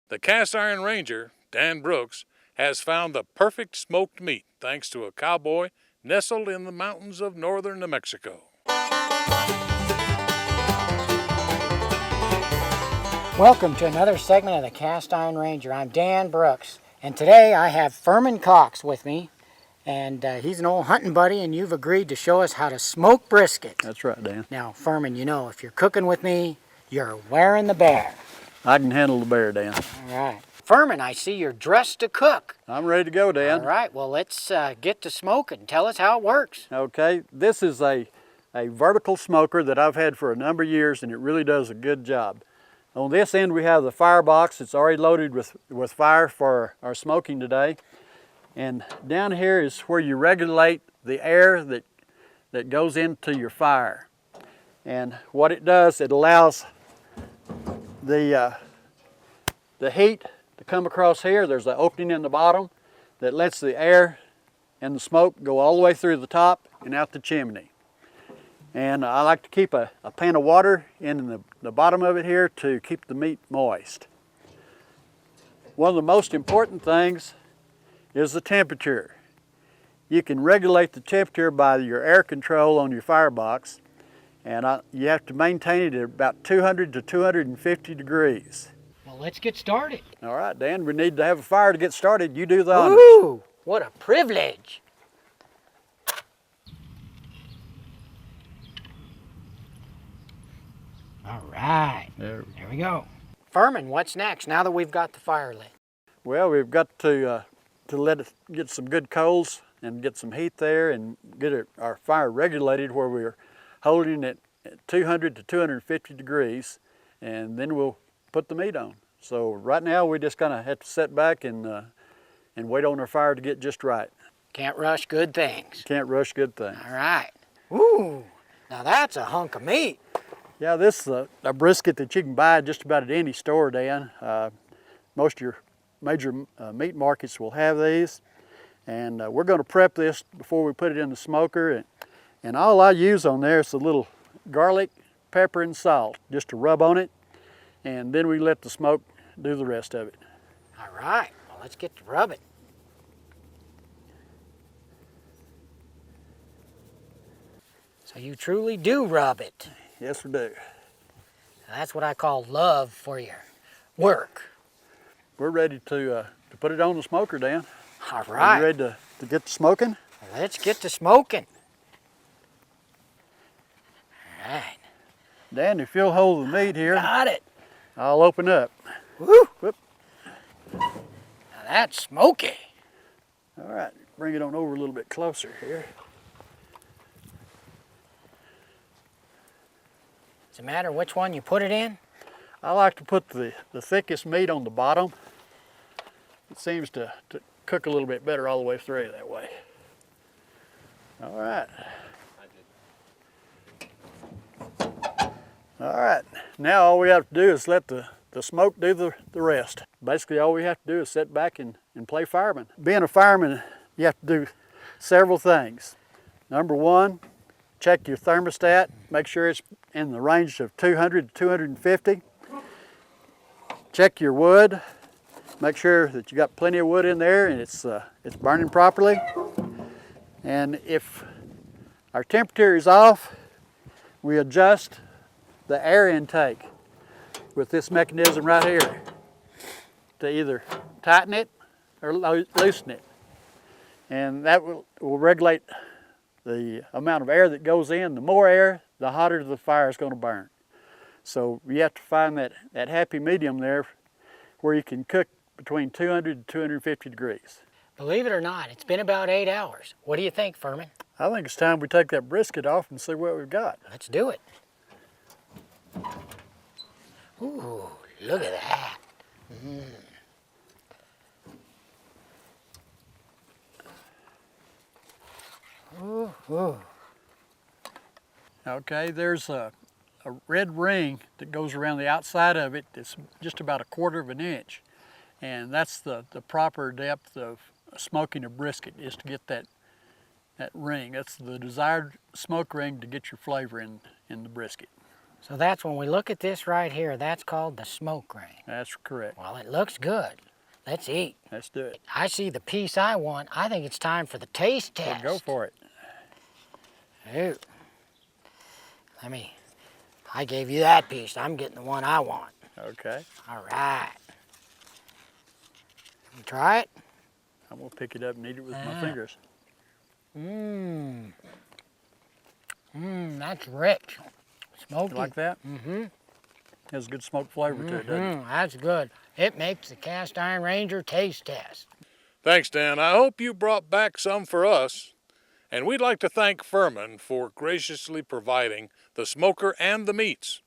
The Cast Iron Ranger, Dan Brooks, has found the perfect smoked meat thanks to a cowboy nestled in the mountains of northern New Mexico. Welcome to another segment of the Cast Iron Ranger. I'm Dan Brooks, and today I have Fermin Cox with me, and he's an old hunting buddy, and you've agreed to show us how to smoke brisket. That's right, Dan. Now, Fermin, you know, if you're cooking with me, you're wearing the bear. I can handle the bear, Dan. All right. Fermin, I see you're dressed to cook. I'm ready to go, Dan. All right, well, let's get to smoking. Tell us how it works. Okay, this is a vertical smoker that I've had for a number of years, and it really does a good job. On this end, we have the firebox. It's already loaded with fire for our smoking today. And down here is where you regulate the air that goes into your fire. And what it does, it allows the heat to come across here. There's an opening in the bottom that lets the air and the smoke go all the way through the top and out the chimney. And I like to keep a pan of water in the bottom of it here to keep the meat moist. One of the most important things is the temperature. You can regulate the temperature by your air control on your firebox, and you have to maintain it at about 200 to 250 degrees. Well, let's get started. All right, Dan, we need to have a fire to get started. You do the honors. Ooh, what a privilege. All right, there we go. Fermin, what's next now that we've got the fire lit? Well, we've got to let it get some good coals and get some heat there and get our fire regulated where we're holding it at 200 to 250 degrees, and then we'll put the meat on. So right now we just kind of have to sit back and wait on our fire to get just right. Can't rush good things. Can't rush good things. All right. Ooh, now that's a hunk of meat. Yeah, this is a brisket that you can buy just about at any store, Dan. Most of your major meat markets will have these. And we're going to prep this before we put it in the smoker. And all I use on there is a little garlic, pepper, and salt just to rub on it. And then we let the smoke do the rest of it. All right, well, let's get to rubbing. So you truly do rub it. Yes, we do. That's what I call love for your work. We're ready to put it on the smoker, Dan. All right. Are you ready to get to smoking? Let's get to smoking. All right. Dan, if you'll hold the meat here, Got it. I'll open up. Woo! Whoop. Now that's smoky. All right, bring it on over a little bit closer here. Does it matter which one you put it in? I like to put the thickest meat on the bottom. It seems to cook a little bit better all the way through that way. All right. All right, now all we have to do is let the smoke do the rest. Basically all we have to do is sit back and play fireman. Being a fireman, you have to do several things. Number one, check your thermostat, make sure it's in the range of 200 to 250. Check your wood, make sure that you got plenty of wood in there and it's burning properly. And if our temperature is off, we adjust the air intake with this mechanism right here to either tighten it or loosen it. And that will regulate the amount of air that goes in. The more air, the hotter the fire is going to burn. So you have to find that happy medium there where you can cook between 200 to 250 degrees. Believe it or not, it's been about 8 hours. What do you think, Fermin? I think it's time we take that brisket off and see what we've got. Let's do it. Ooh, look at that. Ooh, ooh. Okay, there's a red ring that goes around the outside of it. It's just about 1/4 of an inch. And that's the proper depth of smoking a brisket, is to get that ring. That's the desired smoke ring to get your flavor in the brisket. So that's when we look at this right here, that's called the smoke ring. That's correct. Well, it looks good. Let's eat. Let's do it. I see the piece I want. I think it's time for the taste Well, test. go for it. Ooh. I gave you that piece. I'm getting the one I want. Okay. All right. You try it? I'm going to pick it up and eat it with my fingers. That's rich. Smoky. You like that? Mm-hmm. Has a good smoke flavor to it, doesn't it? That's good. It makes the Cast Iron Ranger taste test. Thanks, Dan. I hope you brought back some for us. And we'd like to thank Fermin for graciously providing the smoker and the meats.